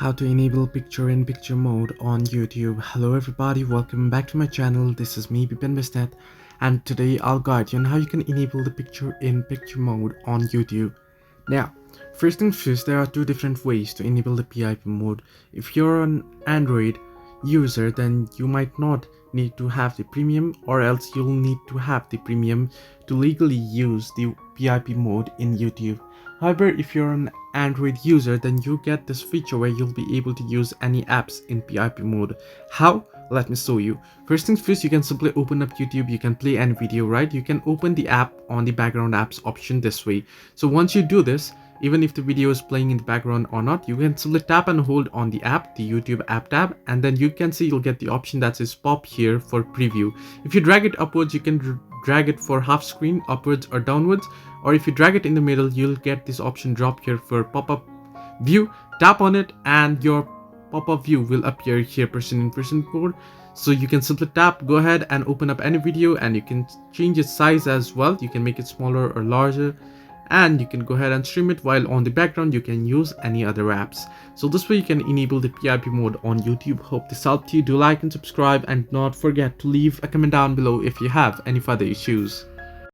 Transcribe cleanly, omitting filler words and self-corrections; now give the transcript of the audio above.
How to enable picture-in-picture mode on YouTube. Hello everybody, welcome back to my channel. This is me, Bipin Bisnet, and today I'll guide you on how you can enable the picture-in-picture mode on YouTube. Now, first things first, there are two different ways to enable the PIP mode. If you're an Android user, then you might not need to have the premium, or else you'll need to have the premium to legally use the PIP mode in YouTube. However, if you're an Android user, then you get this feature where you'll be able to use any apps in PIP mode. How? Let me show you. First things first, you can simply open up YouTube. You can play any video, right? You can open the app on the background apps option this way. So once you do this, even if the video is playing in the background or not, you can simply tap and hold on the app, the YouTube app tab, and then you can see you'll get the option that says pop here for preview. If you drag it upwards, you can drag it for half screen upwards or downwards, or if you drag it in the middle, you'll get this option drop here for pop-up view. Tap on it and your pop-up view will appear here person-in-person mode. So you can simply tap, go ahead and open up any video, and you can change its size as well. You can make it smaller or larger, and you can go ahead and stream it, while on the background you can use any other apps. So this way you can enable the PIP mode on YouTube. Hope this helped you. Do like and subscribe, and not forget to leave a comment down below if you have any further issues.